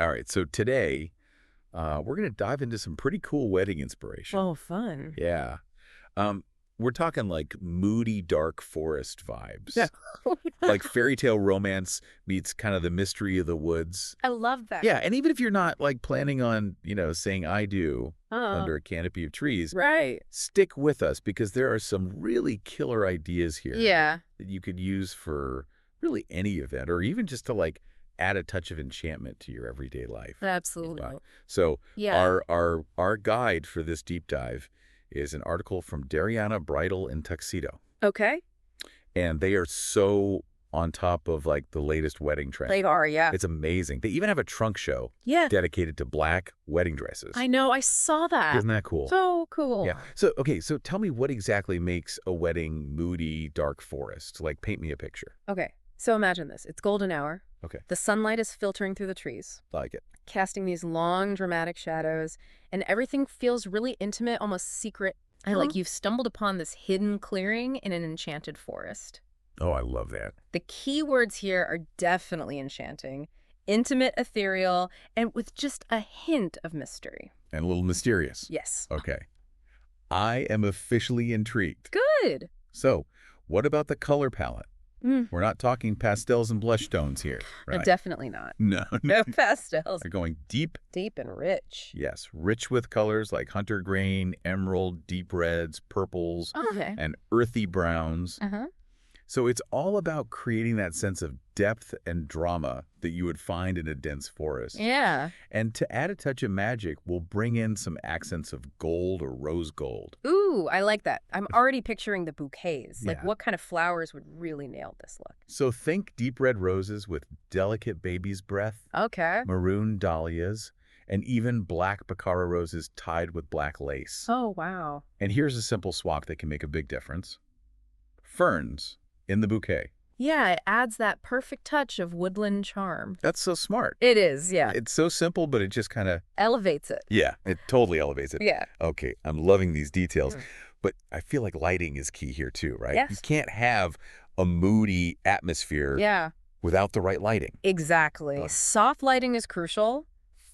All right, so today we're going to dive into some pretty cool wedding inspiration. Oh, fun. Yeah. Um, we're talking like moody, dark forest Yeah. vibes. Like fairy tale romance meets kind of the mystery of the woods. I love that. Yeah, and even if you're not like planning on, saying I do Uh, under a canopy of trees, right. stick with us because there are some really killer ideas here Yeah, that you could use for really any event or even just to like add a touch of enchantment to your everyday life. absolutely. So Yeah. our guide for this deep dive is an article from Darianna Bridal Tuxedo. Okay. And they are so on top of like the latest wedding trend. They are, yeah. It's amazing. They even have a trunk show Yeah. dedicated to black wedding dresses. I know. I saw that. Isn't that cool? So cool. Yeah. So, okay, so tell me what exactly makes a wedding moody, dark forest? Like, paint me a picture. Okay. So imagine this. It's golden hour. Okay. The sunlight is filtering through the trees, I like it. casting these long, dramatic shadows, and everything feels really intimate, almost secret. Like you've stumbled upon this hidden clearing in an enchanted forest. Oh, I love that. The key words here are definitely enchanting, intimate, ethereal, and with just a hint of mystery. And a little mysterious. Yes. Okay. I am officially intrigued. Good. So, what about the color palette? Mm. We're not talking pastels and blush tones here, No, right? definitely not. No. No pastels. They're going deep. Deep and rich. Yes, rich with colors like hunter grain, emerald, deep reds, purples, Okay. and earthy browns. Uh-huh. So it's all about creating that sense of depth and drama that you would find in a dense forest. Yeah. And to add a touch of magic, we'll bring in some accents of gold or rose gold. Ooh, I like that. I'm already picturing the bouquets. Like, Yeah. what kind of flowers would really nail this look? So think deep red roses with delicate baby's breath, Okay. maroon dahlias, and even black baccara roses tied with black lace. Oh, wow. And here's a simple swap that can make a big difference. Ferns in the bouquet. Yeah, it adds that perfect touch of woodland charm. That's so smart. It is, yeah. It's so simple, but it just kind of, Elevates it. yeah, it totally elevates it. Yeah. Okay, I'm loving these details. Mm. But I feel like lighting is key here too, right? Yes. You can't have a moody atmosphere Yeah. without the right lighting. Exactly. Done. Soft lighting is crucial.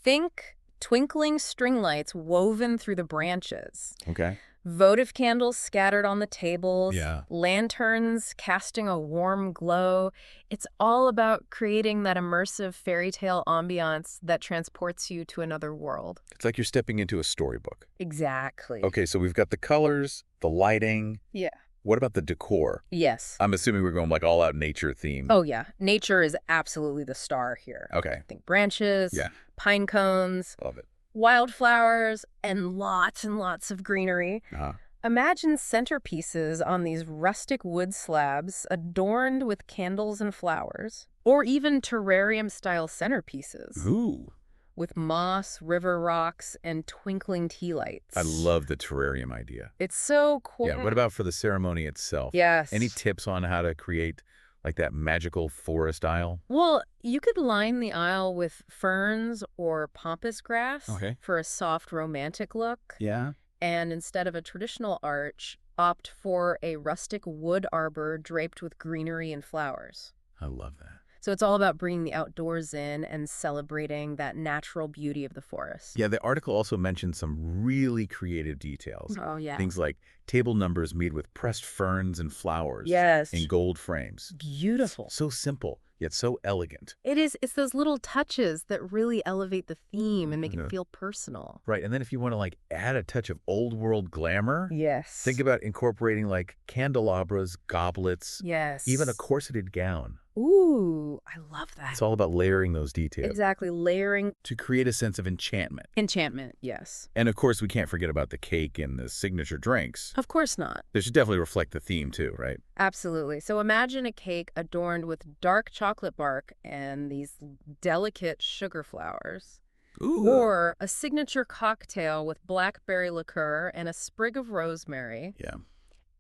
Think twinkling string lights woven through the branches. Okay. Votive candles scattered on the tables. Yeah. Lanterns casting a warm glow. It's all about creating that immersive fairy tale ambiance that transports you to another world. It's like you're stepping into a storybook. Exactly. Okay, so we've got the colors, the lighting. Yeah. What about the decor? Yes. I'm assuming we're going like all out nature theme. Oh, yeah. Nature is absolutely the star here. Okay. Think branches, Yeah. pine cones, Love it. wildflowers, and lots of greenery. Uh-huh. Imagine centerpieces on these rustic wood slabs adorned with candles and flowers, or even terrarium-style centerpieces Ooh. with moss, river rocks, and twinkling tea lights. I love the terrarium idea. It's so cool. Yeah, what about for the ceremony itself? Yes. Any tips on how to create like that magical forest aisle? Well, you could line the aisle with ferns or pampas grass Okay. for a soft, romantic look. Yeah. And instead of a traditional arch, opt for a rustic wood arbor draped with greenery and flowers. I love that. So it's all about bringing the outdoors in and celebrating that natural beauty of the forest. Yeah, the article also mentioned some really creative details. Oh, yeah. Things like table numbers made with pressed ferns and flowers Yes. in gold frames. Beautiful. So simple, yet so elegant. It is. It's those little touches that really elevate the theme and make Yeah. it feel personal. Right, and then if you want to like add a touch of old world glamour, Yes. think about incorporating like candelabras, goblets, Yes. even a corseted gown. Ooh, I love that. It's all about layering those details Exactly. Layering. to create a sense of enchantment. Enchantment, yes. And of course, we can't forget about the cake and the signature drinks. Of course not. They should definitely reflect the theme too, right? Absolutely. So imagine a cake adorned with dark chocolate bark and these delicate sugar flowers. Ooh. Or a signature cocktail with blackberry liqueur and a sprig of rosemary. Yeah.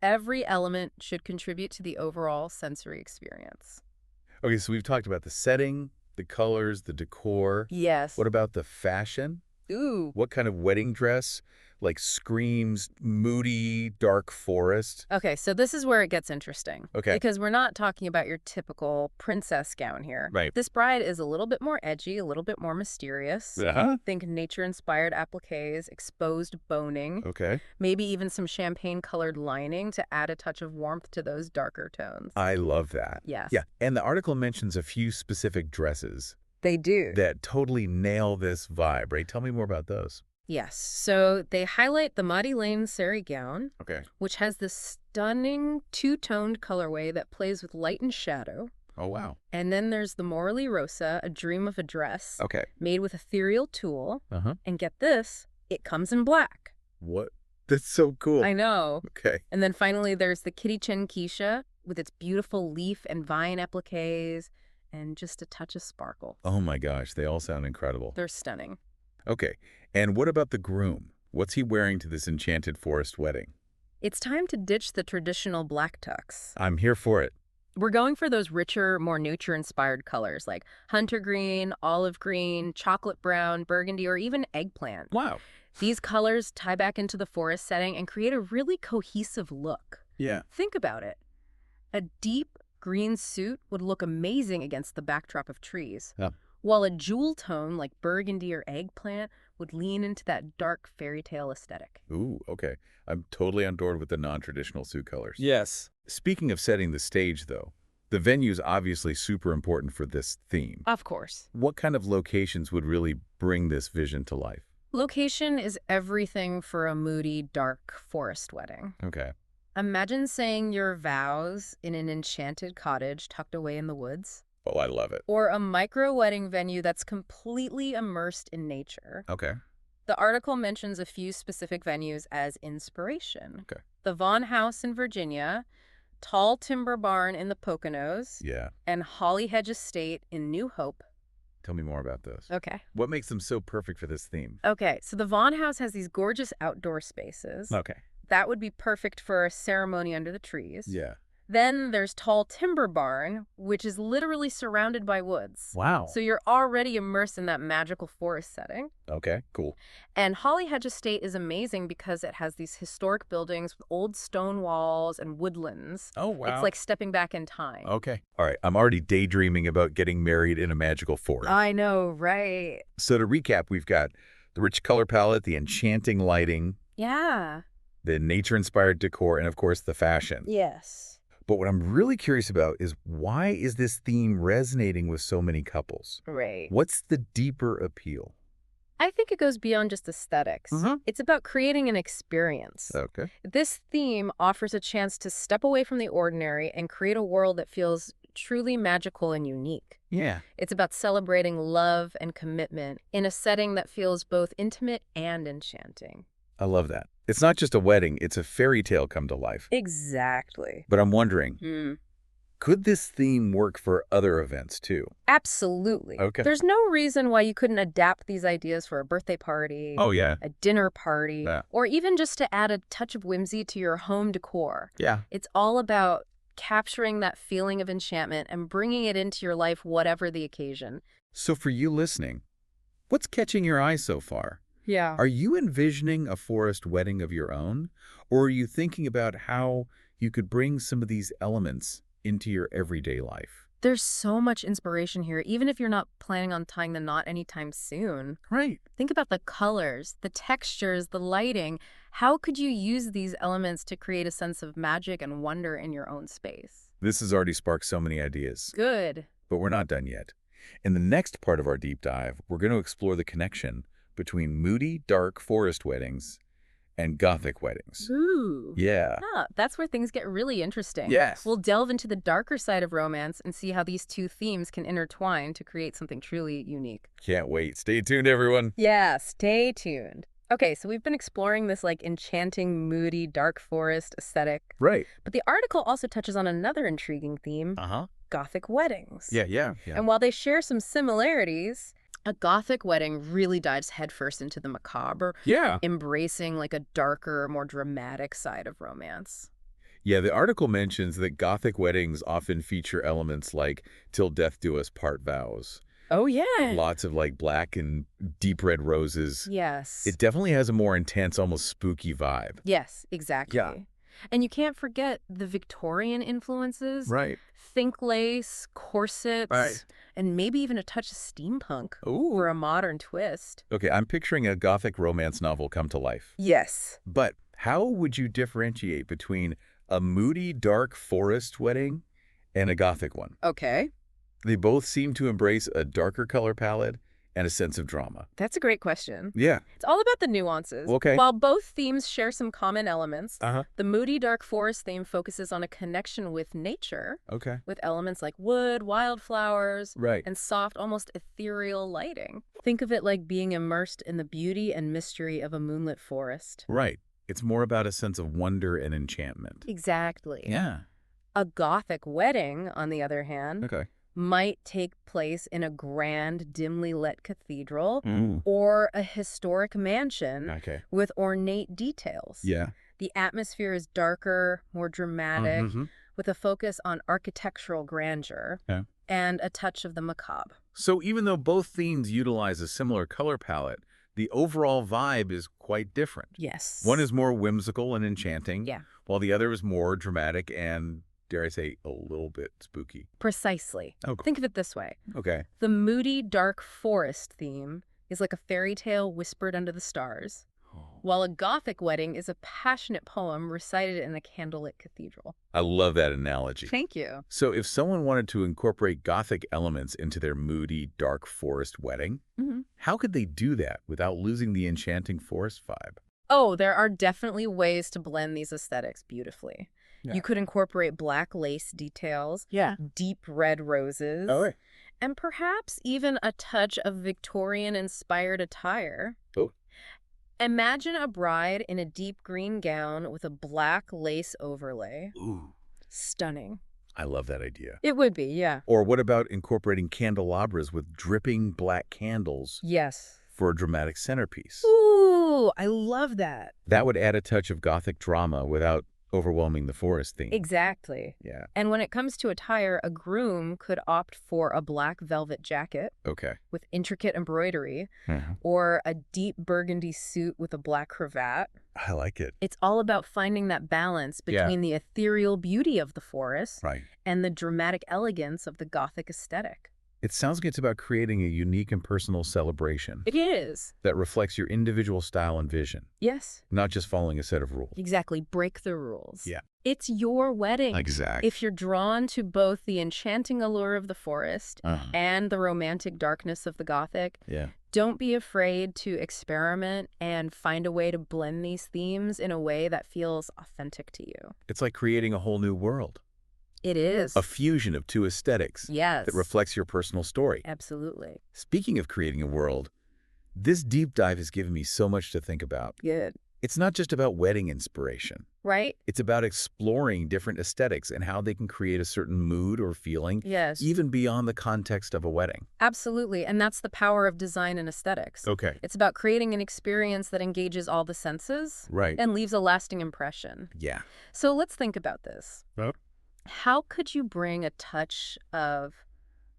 Every element should contribute to the overall sensory experience. Okay, so we've talked about the setting, the colors, the decor. Yes. What about the fashion? Ooh. What kind of wedding dress, like, screams moody, dark forest? Okay, so this is where it gets interesting. Okay. Because we're not talking about your typical princess gown here. Right. This bride is a little bit more edgy, a little bit more mysterious. Uh-huh. Think nature-inspired appliques, exposed boning, Okay. maybe even some champagne-colored lining to add a touch of warmth to those darker tones. I love that. Yes. Yeah, and the article mentions a few specific dresses They do. that totally nail this vibe, right? Tell me more about those. Yes. So they highlight the Moody Lane sari gown, Okay. which has this stunning two-toned colorway that plays with light and shadow. Oh, wow. And then there's the Morally Rosa, a dream of a dress, Okay. made with ethereal tulle. Uh-huh. And get this, it comes in black. What? That's so cool. I know. Okay. And then finally there's the Kitty Chin Keisha with its beautiful leaf and vine appliques and just a touch of sparkle. Oh, my gosh. They all sound incredible. They're stunning. Okay. And what about the groom? What's he wearing to this enchanted forest wedding? It's time to ditch the traditional black tux. I'm here for it. We're going for those richer, more nature-inspired colors like hunter green, olive green, chocolate brown, burgundy, or even eggplant. Wow. These colors tie back into the forest setting and create a really cohesive look. Yeah. Think about it. A deep green suit would look amazing against the backdrop of trees, Yeah. while a jewel tone like burgundy or eggplant would lean into that dark fairy tale aesthetic. Ooh, okay. I'm totally on board with the non-traditional suit colors. Yes. Speaking of setting the stage, though, the venue's obviously super important for this theme. Of course. What kind of locations would really bring this vision to life? Location is everything for a moody, dark forest wedding. Okay. Imagine saying your vows in an enchanted cottage tucked away in the woods. Oh, I love it. Or a micro-wedding venue that's completely immersed in nature. Okay. The article mentions a few specific venues as inspiration. Okay. The Vaughn House in Virginia, Tall Timber Barn in the Poconos, Yeah. and Holly Hedge Estate in New Hope. Tell me more about those. Okay. What makes them so perfect for this theme? Okay, so the Vaughn House has these gorgeous outdoor spaces. Okay. That would be perfect for a ceremony under the trees. Yeah. Then there's Tall Timber Barn, which is literally surrounded by woods. Wow. So you're already immersed in that magical forest setting. Okay, cool. And Holly Hedge Estate is amazing because it has these historic buildings with old stone walls and woodlands. Oh, wow. It's like stepping back in time. Okay. All right. I'm already daydreaming about getting married in a magical forest. I know, right? So to recap, we've got the rich color palette, the enchanting lighting, Yeah. the nature-inspired decor, and of course the fashion. Yes. But what I'm really curious about is why is this theme resonating with so many couples? Right. What's the deeper appeal? I think it goes beyond just aesthetics. Mhm. It's about creating an experience. Okay. This theme offers a chance to step away from the ordinary and create a world that feels truly magical and unique. Yeah. It's about celebrating love and commitment in a setting that feels both intimate and enchanting. I love that. It's not just a wedding, it's a fairy tale come to life. Exactly. But I'm wondering, could this theme work for other events too? Absolutely. Okay. There's no reason why you couldn't adapt these ideas for a birthday party, Oh, yeah. a dinner party, Yeah. or even just to add a touch of whimsy to your home decor. Yeah. It's all about capturing that feeling of enchantment and bringing it into your life, whatever the occasion. So for you listening, what's catching your eye so far? Yeah. Are you envisioning a forest wedding of your own? Or are you thinking about how you could bring some of these elements into your everyday life? There's so much inspiration here, even if you're not planning on tying the knot anytime soon. Right. Think about the colors, the textures, the lighting. How could you use these elements to create a sense of magic and wonder in your own space? This has already sparked so many ideas, Good. but we're not done yet. In the next part of our deep dive, we're going to explore the connection between moody, dark forest weddings and Gothic weddings. Ooh. Yeah. Ah, that's where things get really interesting. Yes. We'll delve into the darker side of romance and see how these two themes can intertwine to create something truly unique. Can't wait. Stay tuned, everyone. Yeah, stay tuned. Okay, so we've been exploring this like enchanting, moody, dark forest aesthetic. Right. But the article also touches on another intriguing theme, Uh-huh. Gothic weddings. Yeah. And while they share some similarities, a Gothic wedding really dives headfirst into the macabre, Yeah. embracing like a darker, more dramatic side of romance. Yeah, the article mentions that Gothic weddings often feature elements like "till death do us part" vows, Oh, yeah. Lots of like black and deep red roses. Yes. It definitely has a more intense, almost spooky vibe. Yes, exactly. Yeah. And you can't forget the Victorian influences. Right. Think lace, corsets, Right. and maybe even a touch of steampunk Ooh. for a modern twist. Okay, I'm picturing a Gothic romance novel come to life. Yes. But how would you differentiate between a moody, dark forest wedding and a Gothic one? Okay. They both seem to embrace a darker color palette and a sense of drama. That's a great question. Yeah. It's all about the nuances. Okay. While both themes share some common elements, Uh-huh. the moody dark forest theme focuses on a connection with nature, Okay. with elements like wood, wildflowers, Right. and soft, almost ethereal lighting. Think of it like being immersed in the beauty and mystery of a moonlit forest. Right. It's more about a sense of wonder and enchantment. Exactly. Yeah. A Gothic wedding, on the other hand, Okay. might take place in a grand, dimly lit cathedral Mm. or a historic mansion Okay. with ornate details. Yeah. The atmosphere is darker, more dramatic, Mhm. with a focus on architectural grandeur Yeah. and a touch of the macabre. So even though both themes utilize a similar color palette, the overall vibe is quite different. Yes. One is more whimsical and enchanting, Yeah. while the other is more dramatic and, dare I say, a little bit spooky. Precisely. Okay. Think of it this way. Okay. The moody, dark forest theme is like a fairy tale whispered under the stars, while a Gothic wedding is a passionate poem recited in a candlelit cathedral. I love that analogy. Thank you. So if someone wanted to incorporate Gothic elements into their moody, dark forest wedding, how could they do that without losing the enchanting forest vibe? Oh, there are definitely ways to blend these aesthetics beautifully. Yeah. You could incorporate black lace details, deep red roses, and perhaps even a touch of Victorian-inspired attire. Oh. Imagine a bride in a deep green gown with a black lace overlay. Ooh, Stunning. I love that idea. It would be, yeah. Or what about incorporating candelabras with dripping black candles Yes. for a dramatic centerpiece? Ooh, I love that. That would add a touch of Gothic drama without overwhelming the forest theme. Exactly. Yeah. And when it comes to attire, a groom could opt for a black velvet jacket Okay. with intricate embroidery Uh-huh. or a deep burgundy suit with a black cravat. I like it. It's all about finding that balance Yeah. between the ethereal beauty of the forest Right. and the dramatic elegance of the Gothic aesthetic. It sounds like it's about creating a unique and personal celebration It is. that reflects your individual style and vision, Yes, not just following a set of rules. exactly. Break the rules. Yeah. It's your wedding. Exactly. If you're drawn to both the enchanting allure of the forest and the romantic darkness of the Gothic, Yeah. don't be afraid to experiment and find a way to blend these themes in a way that feels authentic to you. It's like creating a whole new world, It is. a fusion of two aesthetics Yes. that reflects your personal story. Absolutely. Speaking of creating a world, this deep dive has given me so much to think about. Good. It's not just about wedding inspiration. Right? It's about exploring different aesthetics and how they can create a certain mood or feeling, Yes. even beyond the context of a wedding. Absolutely. And that's the power of design and aesthetics. Okay. It's about creating an experience that engages all the senses Right. and leaves a lasting impression. Yeah. So let's think about this. Well, How could you bring a touch of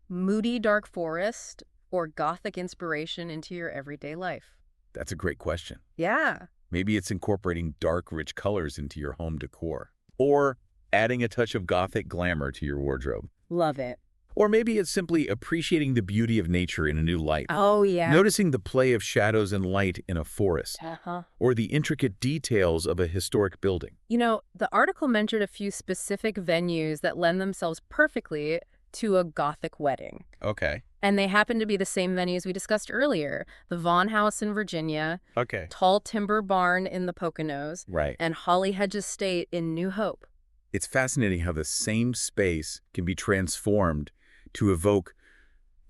moody dark forest or Gothic inspiration into your everyday life? that's a great question. Yeah. Maybe it's incorporating dark, rich colors into your home decor, or adding a touch of Gothic glamour to your wardrobe. Love it. Or maybe it's simply appreciating the beauty of nature in a new light. Oh, yeah. Noticing the play of shadows and light in a forest, Uh-huh. or the intricate details of a historic building. You know, the article mentioned a few specific venues that lend themselves perfectly to a Gothic wedding. Okay. And they happen to be the same venues we discussed earlier. The Vaughn House in Virginia, Okay. Tall Timber Barn in the Poconos, Right. and Holly Hedge Estate in New Hope. It's fascinating how the same space can be transformed to evoke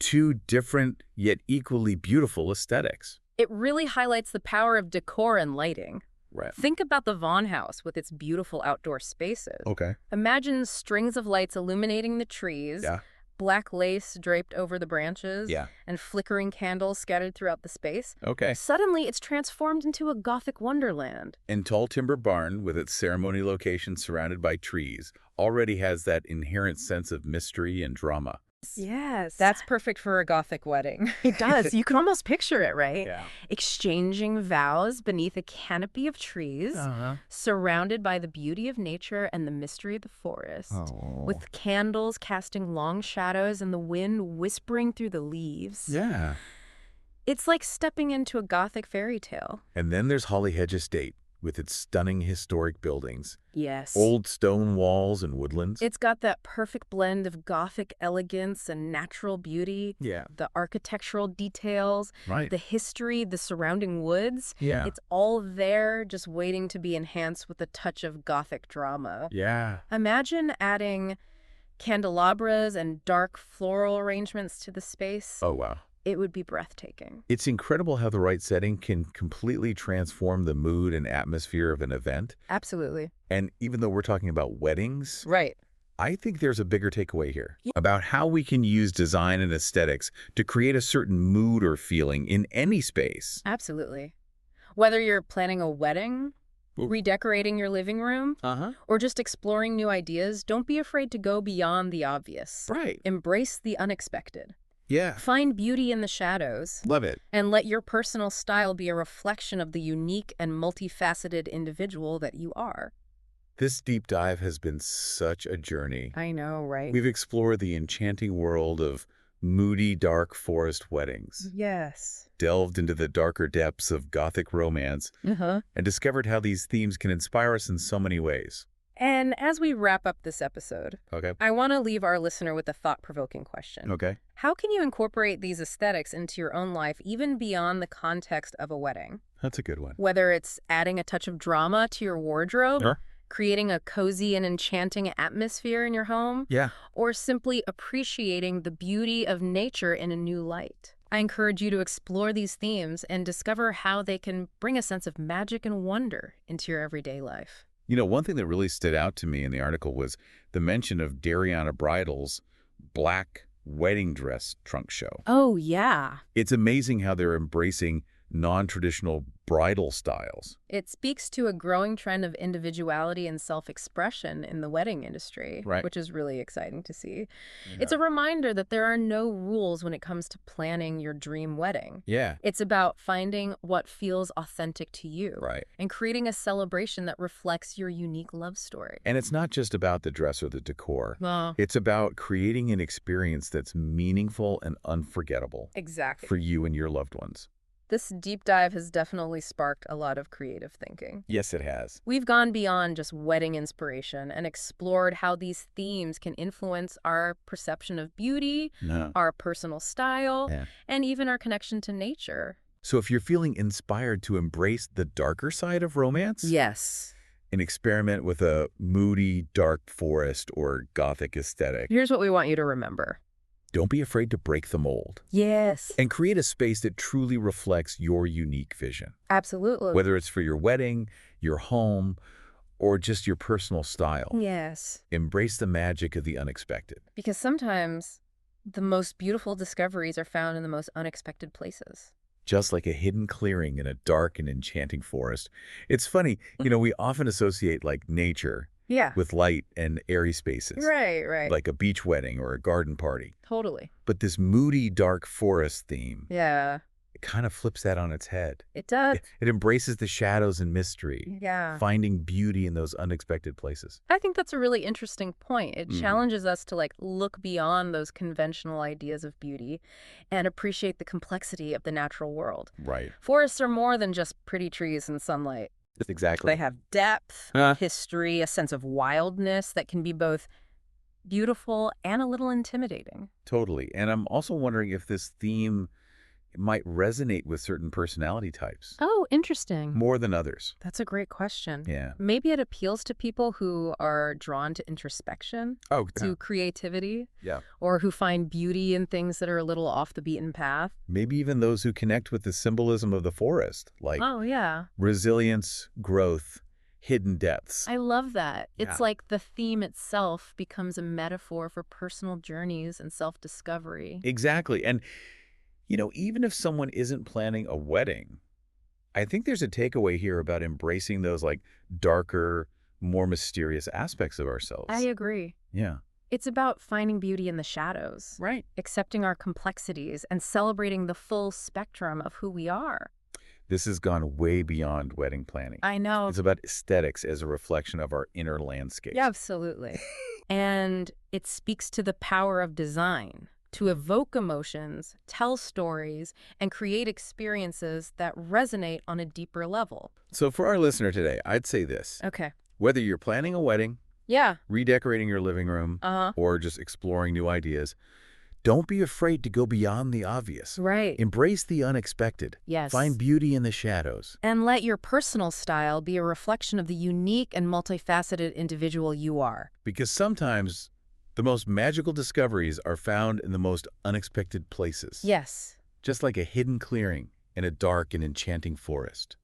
two different yet equally beautiful aesthetics. It really highlights the power of decor and lighting. Right. Think about the Vaughn House with its beautiful outdoor spaces. Okay. Imagine strings of lights illuminating the trees, Yeah. black lace draped over the branches, Yeah. and flickering candles scattered throughout the space. Okay. Suddenly, it's transformed into a Gothic wonderland. And Tall Timber Barn, with its ceremony location surrounded by trees, already has that inherent sense of mystery and drama. Yes. That's perfect for a Gothic wedding. It does. You can almost picture it, right? Yeah. Exchanging vows beneath a canopy of trees, surrounded by the beauty of nature and the mystery of the forest, Oh. with candles casting long shadows and the wind whispering through the leaves. Yeah. It's like stepping into a Gothic fairy tale. And then there's Hollyhedge Estate, with its stunning historic buildings, Yes. old stone walls and woodlands. It's got that perfect blend of Gothic elegance and natural beauty. Yeah. The architectural details, Right. the history, the surrounding woods. Yeah. It's all there, just waiting to be enhanced with a touch of Gothic drama. Yeah. Imagine adding candelabras and dark floral arrangements to the space. Oh, wow. It would be breathtaking. It's incredible how the right setting can completely transform the mood and atmosphere of an event. Absolutely. And even though we're talking about weddings, Right. I think there's a bigger takeaway here about how we can use design and aesthetics to create a certain mood or feeling in any space. Absolutely. Whether you're planning a wedding, redecorating your living room, or just exploring new ideas, don't be afraid to go beyond the obvious. Right. Embrace the unexpected. Yeah. Find beauty in the shadows. Love it. And let your personal style be a reflection of the unique and multifaceted individual that you are. This deep dive has been such a journey. I know, right? We've explored the enchanting world of moody, dark forest weddings, Yes. delved into the darker depths of Gothic romance, and discovered how these themes can inspire us in so many ways. And as we wrap up this episode, Okay. I want to leave our listener with a thought-provoking question. Okay. How can you incorporate these aesthetics into your own life, even beyond the context of a wedding? That's a good one. Whether it's adding a touch of drama to your wardrobe, Sure. creating a cozy and enchanting atmosphere in your home, Yeah. or simply appreciating the beauty of nature in a new light. I encourage you to explore these themes and discover how they can bring a sense of magic and wonder into your everyday life. You know, one thing that really stood out to me in the article was the mention of Darianna Bridal's black wedding dress trunk show. Oh, yeah. It's amazing how they're embracing non-traditional bridal styles. It speaks to a growing trend of individuality and self-expression in the wedding industry, Right. which is really exciting to see. It's a reminder that there are no rules when it comes to planning your dream wedding. Yeah. It's about finding what feels authentic to you Right. and creating a celebration that reflects your unique love story. And it's not just about the dress or the decor. No. It's about creating an experience that's meaningful and unforgettable Exactly. for you and your loved ones. This deep dive has definitely sparked a lot of creative thinking. Yes, it has. We've gone beyond just wedding inspiration and explored how these themes can influence our perception of beauty, No. our personal style, Yeah. and even our connection to nature. So if you're feeling inspired to embrace the darker side of romance, Yes. and experiment with a moody, dark forest or Gothic aesthetic, Here's what we want you to remember. don't be afraid to break the mold Yes. and create a space that truly reflects your unique vision. Absolutely. Whether it's for your wedding, your home, or just your personal style, Yes. embrace the magic of the unexpected. Because sometimes the most beautiful discoveries are found in the most unexpected places. Just like a hidden clearing in a dark and enchanting forest. It's funny, we often associate like nature Yeah. with light and airy spaces, Right. like a beach wedding or a garden party. Totally. But this moody, dark forest theme, Yeah. it kind of flips that on its head. It does. It embraces the shadows and mystery, Yeah. finding beauty in those unexpected places. I think that's a really interesting point. It challenges us to look beyond those conventional ideas of beauty and appreciate the complexity of the natural world. Right. Forests are more than just pretty trees and sunlight. Exactly. They have depth, history, a sense of wildness that can be both beautiful and a little intimidating. Totally. And I'm also wondering if this theme might resonate with certain personality types Oh, interesting. more than others. That's a great question. Yeah. Maybe it appeals to people who are drawn to introspection, Oh, to creativity, yeah. or who find beauty in things that are a little off the beaten path. Maybe even those who connect with the symbolism of the forest, like Oh, yeah. resilience, growth, hidden depths. I love that. Yeah. It's like the theme itself becomes a metaphor for personal journeys and self-discovery. Exactly. And, even if someone isn't planning a wedding, I think there's a takeaway here about embracing those like darker, more mysterious aspects of ourselves. I agree. Yeah. It's about finding beauty in the shadows, Right. accepting our complexities, and celebrating the full spectrum of who we are. This has gone way beyond wedding planning. I know. It's about aesthetics as a reflection of our inner landscape. Yeah, absolutely. And it speaks to the power of design to evoke emotions, tell stories, and create experiences that resonate on a deeper level. So for our listener today, I'd say this. Okay. Whether you're planning a wedding, Yeah. redecorating your living room, Uh-huh. or just exploring new ideas, don't be afraid to go beyond the obvious. Right. Embrace the unexpected. Yes. Find beauty in the shadows. And let your personal style be a reflection of the unique and multifaceted individual you are. Because sometimes the most magical discoveries are found in the most unexpected places. Yes. Just like a hidden clearing in a dark and enchanting forest.